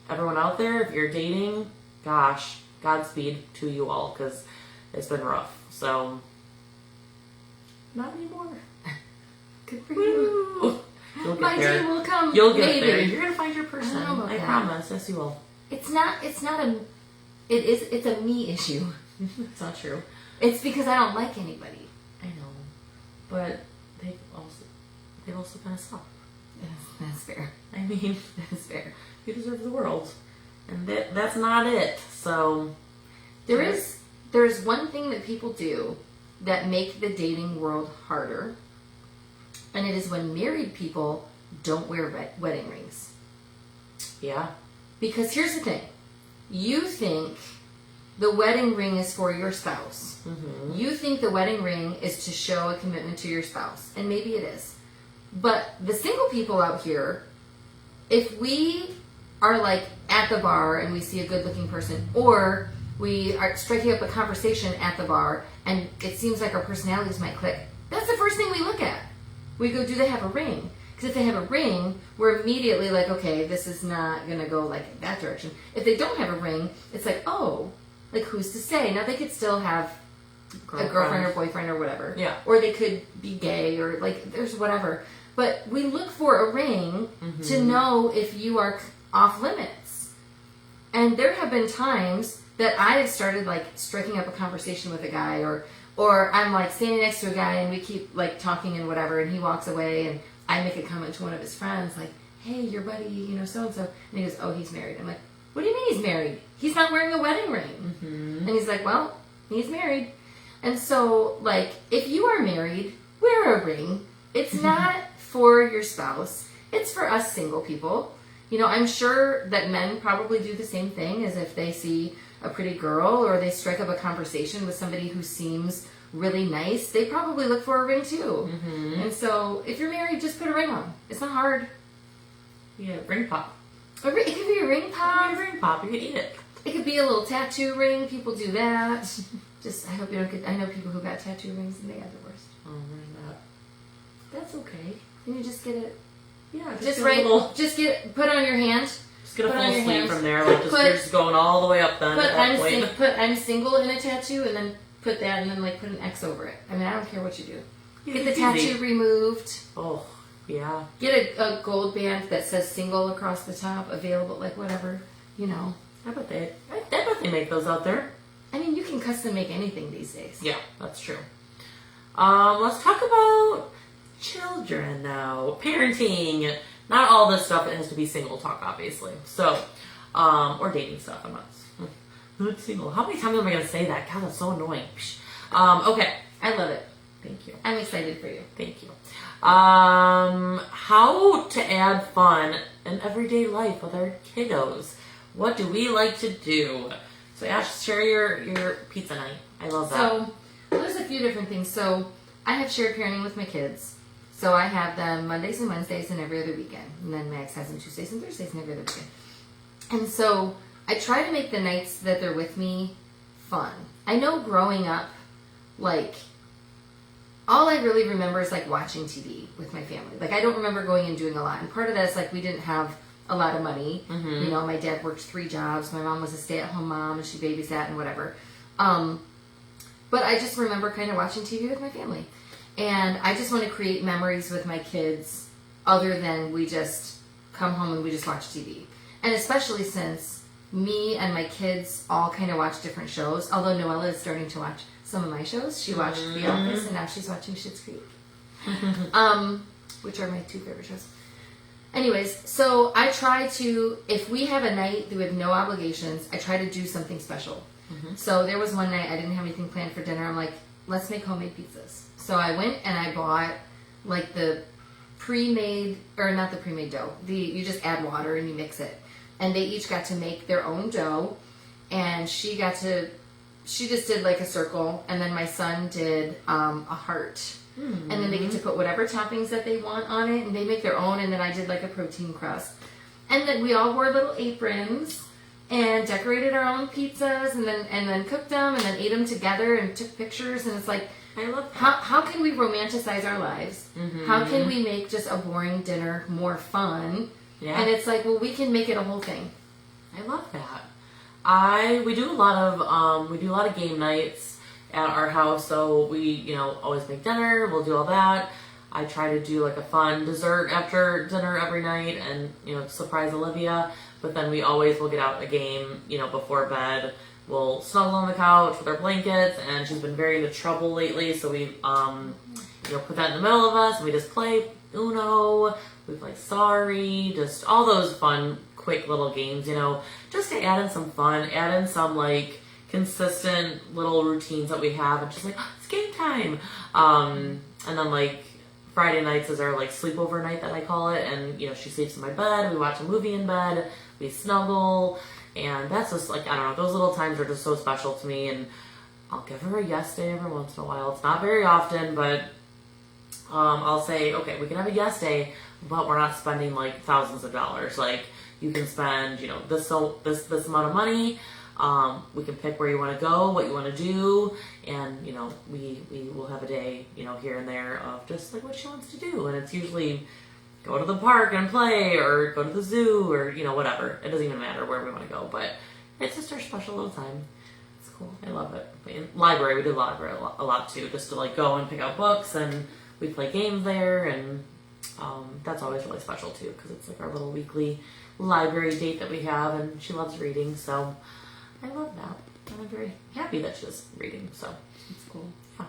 everyone out there, if you're dating, gosh, Godspeed to you all, because it's been rough. So, not anymore. Good for you. Woo! You'll get My there. day will come. You'll get maybe. there. You're gonna find your person. I don't know about I that. promise. Yes, you will. It's not a. It's a me issue. It's not true. It's because I don't like anybody. I know, but they also kind of suck. That's fair. I mean, That's fair. you deserve the world, and that's not it. So There's one thing that people do that make the dating world harder, and it is when married people don't wear wedding rings. yeah, Because here's the thing. You think the wedding ring is for your spouse. mm-hmm. You think the wedding ring is to show a commitment to your spouse. And maybe it is. But the single people out here, if we are like at the bar and we see a good looking person, or we are striking up a conversation at the bar and it seems like our personalities might click, that's the first thing we look at. We go, do they have a ring? Because if they have a ring, we're immediately like, okay, this is not going to go like that direction. If they don't have a ring, it's like, oh, like who's to say? Now they could still have a girlfriend or boyfriend or whatever. Yeah. Or they could be gay or like there's whatever. But we look for a ring to know if you are off limits. And there have been times that I have started like striking up a conversation with a guy or I'm like standing next to a guy and we keep like talking and whatever and he walks away and I make a comment to one of his friends like, hey, your buddy, so-and-so. And he goes, oh, he's married. I'm like, what do you mean he's married? He's not wearing a wedding ring. And he's like, well, he's married. And so, like, if you are married, wear a ring. It's not for your spouse. It's for us single people. I'm sure that men probably do the same thing as if they see a pretty girl or they strike up a conversation with somebody who seems really nice. They probably look for a ring too. And so, if you're married, just put a ring on. It's not hard. Yeah, ring pop. It could be a ring pop. Ring pop. You can eat it. It could be a little tattoo ring. People do that. Just, I hope you don't get. I know people who got tattoo rings and they got the worst. Oh, ring that. That's okay. Then you just get it. Yeah, Just get right. a little. Just get put on your hand. Just get a put on full your sleeve hands. from there. Like Put- just going all the way up. Then Put at that point. I'm single in a tattoo, and then put that, and then like put an X over it. I mean, I don't care what you do. Yeah, Get the it's tattoo easy. removed. Oh, yeah. Get a gold band that says single across the top, available, like whatever. I bet they make those out there. I mean, you can custom make anything these days. Yeah, that's true. Let's talk about children now. Parenting. Not all this stuff. It has to be single talk, obviously. So, or dating stuff. I'm not single. How many times am I going to say that? God, that's so annoying. Okay. I love it. Thank you. I'm excited for you. Thank you. How to add fun in everyday life with our kiddos. What do we like to do? So Ash, share your pizza night. I love that. So, there's a few different things. So, I have shared parenting with my kids. So, I have them Mondays and Wednesdays and every other weekend. And then Max has them Tuesdays and Thursdays and every other weekend. And so, I try to make the nights that they're with me fun. I know growing up, like, all I really remember is, like, watching TV with my family. Like, I don't remember going and doing a lot. And part of that is, like, we didn't have a lot of money. My dad worked 3 jobs. My mom was a stay-at-home mom, and she babysat and whatever. But I just remember kind of watching TV with my family. And I just want to create memories with my kids other than we just come home and we just watch TV. And especially since me and my kids all kind of watch different shows, although Noella is starting to watch some of my shows. She watched The Office, and now she's watching Schitt's Creek, which are my 2 favorite shows. Anyways, so I try to, if we have a night with no obligations, I try to do something special. So there was one night I didn't have anything planned for dinner. I'm like, let's make homemade pizzas. So I went and I bought like the pre-made, or not the pre-made dough. You just add water and you mix it. And they each got to make their own dough. And she just did like a circle. And then my son did a heart. And then they get to put whatever toppings that they want on it, and they make their own. And then I did like a protein crust, and then we all wore little aprons and decorated our own pizzas, and then cooked them, and then ate them together and took pictures. And it's like I love that. How can we romanticize our lives? Mm-hmm. How can we make just a boring dinner more fun? Yeah. And it's like, well, we can make it a whole thing. I love that. We do a lot of game nights at our house, so we, always make dinner, we'll do all that. I try to do like a fun dessert after dinner every night and, surprise Olivia. But then we always will get out a game, before bed. We'll snuggle on the couch with our blankets, and she's been very into Trouble lately, so we, put that in the middle of us, and we just play Uno, we play Sorry, just all those fun, quick little games, just to add in some fun, add in some, like, consistent little routines that we have, and just like, it's game time. And then, like, Friday nights is our, like, sleepover night that I call it, and, she sleeps in my bed, we watch a movie in bed, we snuggle, and that's just, like, I don't know, those little times are just so special to me, and I'll give her a yes day every once in a while. It's not very often, but I'll say, okay, we can have a yes day, but we're not spending, like, thousands of dollars. Like, you can spend, this amount of money. We can pick where you want to go, what you want to do, and, we will have a day, here and there of just, like, what she wants to do. And it's usually go to the park and play, or go to the zoo, or, whatever. It doesn't even matter where we want to go, but it's just our special little time. It's cool. I love it. In library, we do library a lot too, just to, like, go and pick out books, and we play games there, and that's always really special too, because it's like our little weekly library date that we have, and she loves reading, so I love that. And I'm very happy that she's reading, so it's cool. Yeah.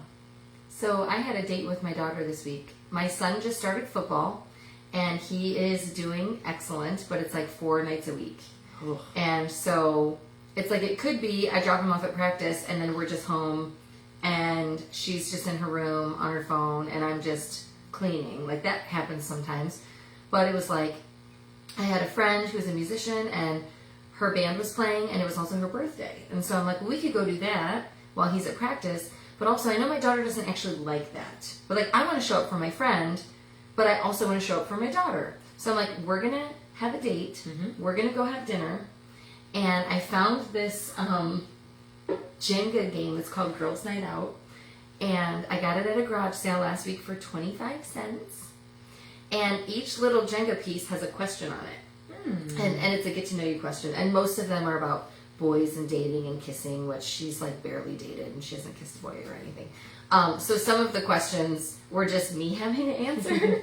So I had a date with my daughter this week. My son just started football, and he is doing excellent, but it's like 4 nights a week. Ugh. And so it's like, it could be I drop him off at practice, and then we're just home, and she's just in her room on her phone, and I'm just cleaning. Like, that happens sometimes. But it was like, I had a friend who was a musician, and her band was playing, and it was also her birthday. And so I'm like, well, we could go do that while he's at practice. But also, I know my daughter doesn't actually like that. But, like, I want to show up for my friend, but I also want to show up for my daughter. So I'm like, we're going to have a date. Mm-hmm. We're going to go have dinner. And I found this Jenga game. It's called Girls Night Out. And I got it at a garage sale last week for 25 cents. And each little Jenga piece has a question on it. And it's a get to know you question. And most of them are about boys and dating and kissing, which she's like barely dated and she hasn't kissed a boy or anything. So some of the questions were just me having to answer,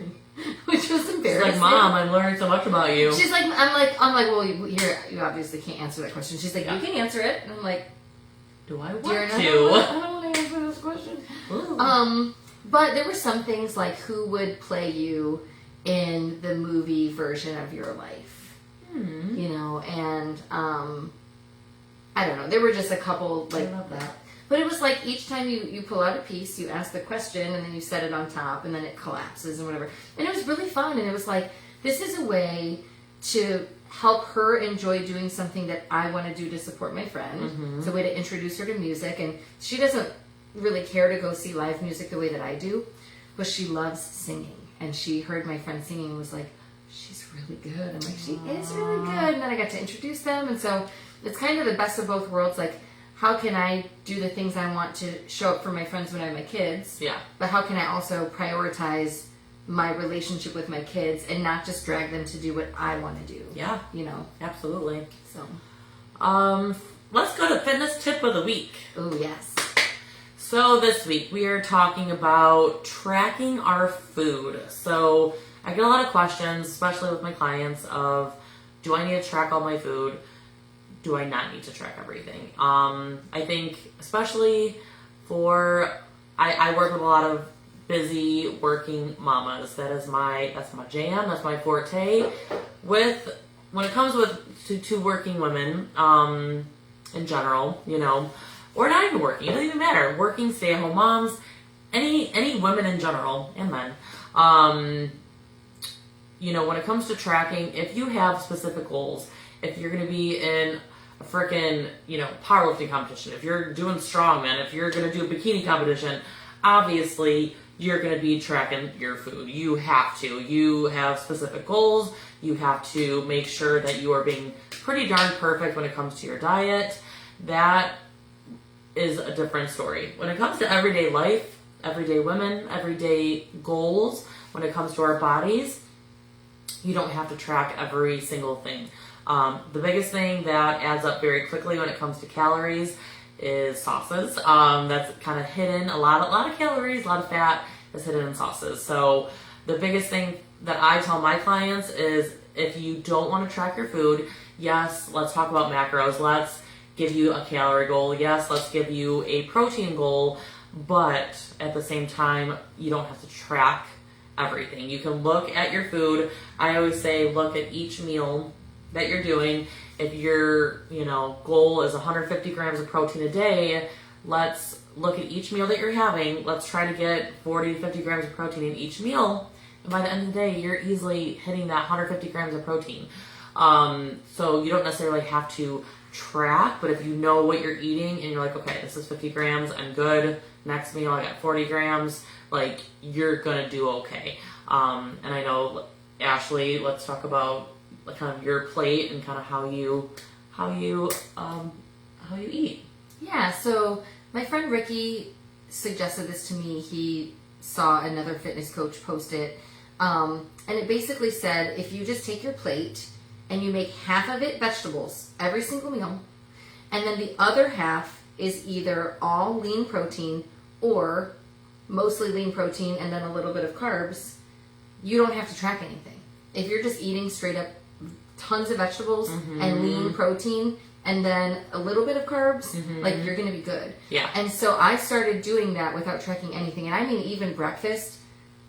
which was embarrassing. She's like, Mom, I'm learning so much about you. She's like, I'm like, well, you obviously can't answer that question. She's like, you can answer it. And I'm like, do I want to? I don't want to answer this question. Ooh. But there were some things like who would play you in the movie version of your life. And I don't know. There were just a couple like I love that. But it was like each time you pull out a piece, you ask the question, and then you set it on top, and then it collapses and whatever. And it was really fun. And it was like, this is a way to help her enjoy doing something that I want to do to support my friend. Mm-hmm. It's a way to introduce her to music. And she doesn't really care to go see live music the way that I do, but she loves singing. And she heard my friend singing and was like, she's really good. I'm like, she is really good. And then I got to introduce them. And so it's kind of the best of both worlds. Like, how can I do the things I want to show up for my friends when I have my kids? Yeah. But how can I also prioritize my relationship with my kids and not just drag them to do what I want to do? Yeah. Absolutely. So. Let's go to fitness tip of the week. Oh, yes. So this week we are talking about tracking our food. So I get a lot of questions, especially with my clients, of do I need to track all my food? Do I not need to track everything? I think especially I work with a lot of busy working mamas. That's my jam. That's my forte. When it comes to working women, in general, or not even working, it doesn't even matter. Working, stay-at-home moms, any women in general, and men. When it comes to tracking, if you have specific goals, if you're going to be in a freaking, powerlifting competition, if you're doing strongman, if you're going to do a bikini competition, obviously you're going to be tracking your food. You have to. You have specific goals. You have to make sure that you are being pretty darn perfect when it comes to your diet. That is a different story. When it comes to everyday life, everyday women, everyday goals when it comes to our bodies, you don't have to track every single thing. The biggest thing that adds up very quickly when it comes to calories is sauces. That's kind of hidden. A lot of calories, a lot of fat is hidden in sauces. So the biggest thing that I tell my clients is, if you don't want to track your food, yes, let's talk about macros. Let's give you a calorie goal. Yes, let's give you a protein goal. But at the same time, you don't have to track everything. You can look at your food. I always say, look at each meal that you're doing. If your, goal is 150 grams of protein a day, let's look at each meal that you're having. Let's try to get 40 to 50 grams of protein in each meal. And by the end of the day, you're easily hitting that 150 grams of protein. So you don't necessarily have to track, but if you know what you're eating and you're like, okay, this is 50 grams, I'm good. Next meal, I got 40 grams. Like, you're gonna do okay. And I know, Ashley, let's talk about kind of your plate and kind of how you eat. Yeah, so my friend Ricky suggested this to me. He saw another fitness coach post it. And it basically said, if you just take your plate and you make half of it vegetables every single meal, and then the other half is either all lean protein or mostly lean protein and then a little bit of carbs, you don't have to track anything. If you're just eating straight up tons of vegetables and lean protein and then a little bit of carbs, like, you're going to be good. Yeah. And so I started doing that without tracking anything. And I mean, even breakfast,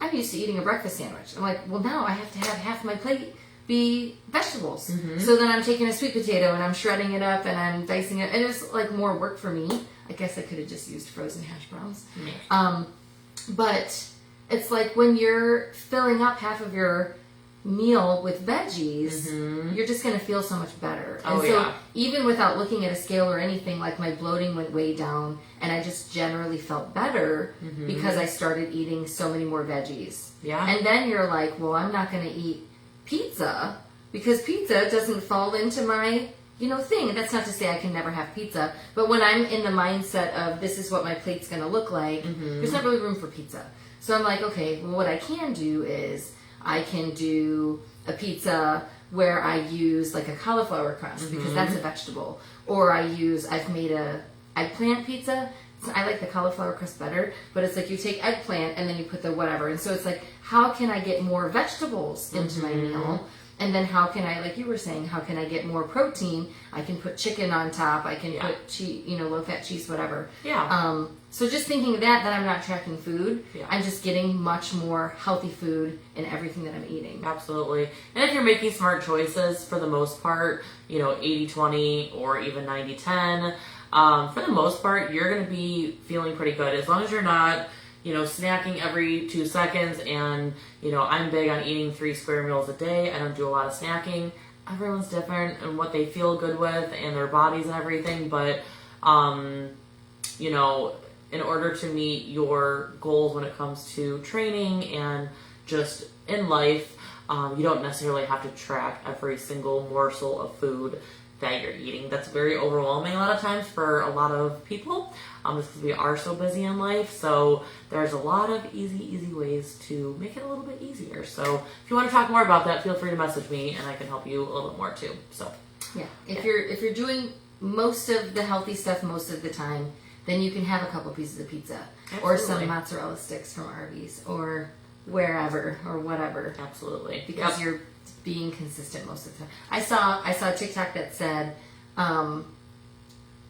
I'm used to eating a breakfast sandwich. I'm like, well, now I have to have half my plate be vegetables. So then I'm taking a sweet potato and I'm shredding it up and I'm dicing it. And it was like more work for me. I guess I could have just used frozen hash browns. But it's like when you're filling up half of your meal with veggies, you're just going to feel so much better. And so even without looking at a scale or anything, like, my bloating went way down and I just generally felt better because I started eating so many more veggies. Yeah. And then you're like, well, I'm not going to eat pizza because pizza doesn't fall into my, thing. And that's not to say I can never have pizza, but when I'm in the mindset of this is what my plate's going to look like, there's not really room for pizza. So I'm like, okay, well, what I can do is I can do a pizza where I use like a cauliflower crust because that's a vegetable. Or I've made a eggplant pizza. So I like the cauliflower crust better, but it's like you take eggplant and then you put the whatever. And so it's like, how can I get more vegetables into my meal? And then how can I, like you were saying, how can I get more protein? I can put chicken on top. I can put cheese, low-fat cheese, whatever. Yeah. So just thinking of that I'm not tracking food. Yeah. I'm just getting much more healthy food in everything that I'm eating. Absolutely. And if you're making smart choices, for the most part, 80-20 or even 90-10, for the most part, you're going to be feeling pretty good. As long as you're not, snacking every 2 seconds. And, I'm big on eating 3 square meals a day. I don't do a lot of snacking. Everyone's different and what they feel good with and their bodies and everything. But, in order to meet your goals when it comes to training and just in life, you don't necessarily have to track every single morsel of food that you're eating. That's very overwhelming a lot of times for a lot of people, just because we are so busy in life. So there's a lot of easy ways to make it a little bit easier. So if you want to talk more about that, feel free to message me and I can help you a little bit more too. So yeah, if you're doing most of the healthy stuff most of the time, then you can have a couple pieces of pizza. Absolutely. Or some mozzarella sticks from Arby's or wherever or whatever. Absolutely. Because you're being consistent most of the time. I saw a TikTok that said,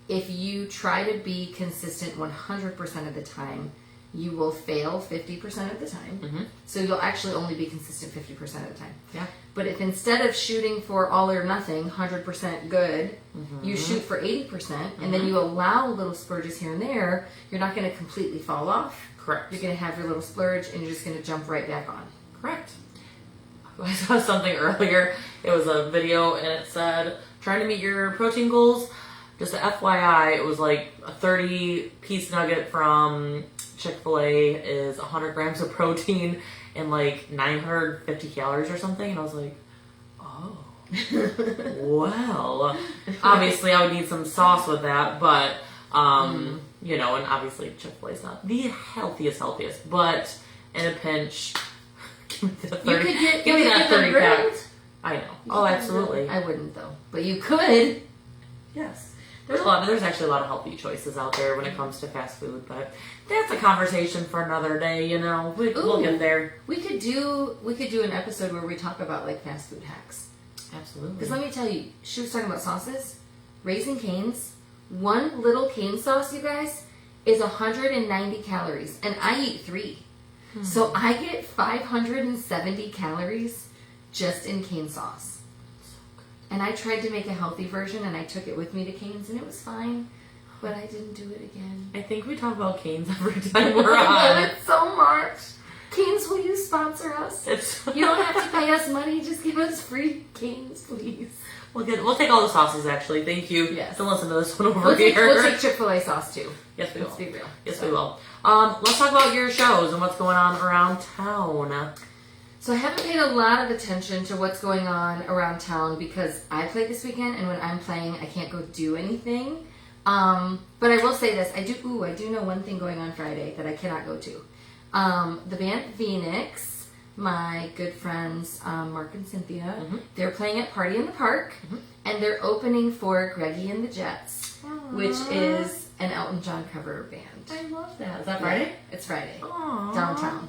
if you try to be consistent 100% of the time, you will fail 50% of the time. So you'll actually only be consistent 50% of the time. Yeah. But if instead of shooting for all or nothing, 100% good, you shoot for 80%, and then you allow little splurges here and there, you're not going to completely fall off. Correct. You're going to have your little splurge, and you're just going to jump right back on. Correct. I saw something earlier. It was a video, and it said, trying to meet your protein goals. Just a FYI, it was like a 30-piece nugget from Chick-fil-A is 100 grams of protein and like 950 calories or something. And I was like, oh, well, obviously I would need some sauce with that, but you know, and obviously Chick-fil-A's not the healthiest, but in a pinch, give me that 30, give me that 30 pack. I know. Oh, absolutely. I wouldn't though, but you could. Yes. There's actually a lot of healthy choices out there when it comes to fast food, but that's a conversation for another day, you know. We'll get there. We could do an episode where we talk about like fast food hacks. Absolutely. Because let me tell you, she was talking about sauces. Raising Cane's, one little cane sauce, you guys, is 190 calories, and I eat 3. So I get 570 calories just in cane sauce. And I tried to make a healthy version, and I took it with me to Cane's, and it was fine. But I didn't do it again. I think we talk about Cane's every time we're on. I love it so much. Cane's, will you sponsor us? You don't have to pay us money. Just give us free Cane's, please. We'll take all the sauces, actually. Thank you. Yes. Don't listen to this one over here. We'll take Chick-fil-A sauce, too. Yes, we will. Let's be real. Yes, we will. Let's talk about your shows and what's going on around town. So I haven't paid a lot of attention to what's going on around town because I play this weekend, and when I'm playing, I can't go do anything. But I will say this: I do know one thing going on Friday that I cannot go to. The band Phoenix, my good friends Mark and Cynthia, they're playing at Party in the Park, and they're opening for Greggy and the Jets, which is an Elton John cover band. I love that. Is that Friday? Yeah, it's Friday. Aww. Downtown.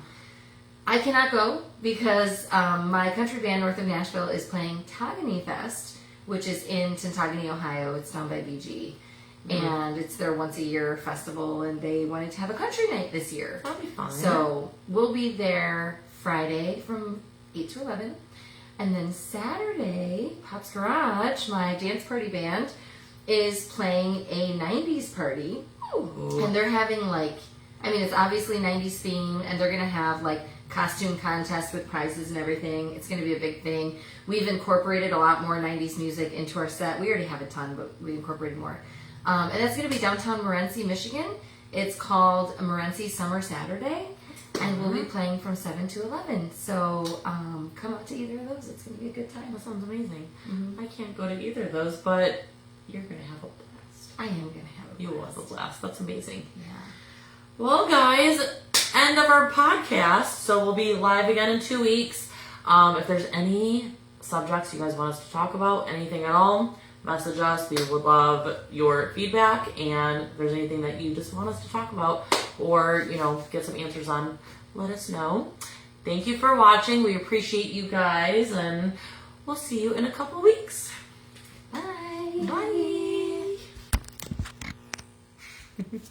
I cannot go because my country band North of Nashville is playing Togany Fest, which is in Tintagany, Ohio. It's down by BG. And it's their once a year festival, and they wanted to have a country night this year. That'll be fun. So we'll be there Friday from 8 to 11. And then Saturday, Pop's Garage, my dance party band, is playing a 90s party. Ooh. And they're having it's obviously 90s theme, and they're going to have costume contests with prizes and everything. It's going to be a big thing. We've incorporated a lot more 90s music into our set. We already have a ton, but we incorporated more. And that's going to be downtown Morenci, Michigan. It's called Morenci Summer Saturday, and we'll be playing from 7 to 11. So come out to either of those. It's going to be a good time. That sounds amazing. I can't go to either of those, but you're going to have a blast. I am going to have a blast. You will have a blast. That's amazing. Yeah. Well, guys, end of our podcast. So we'll be live again in 2 weeks. If there's any subjects you guys want us to talk about, anything at all, message us. We would love your feedback. And if there's anything that you just want us to talk about or, get some answers on, let us know. Thank you for watching. We appreciate you guys, and we'll see you in a couple weeks. Bye. Bye.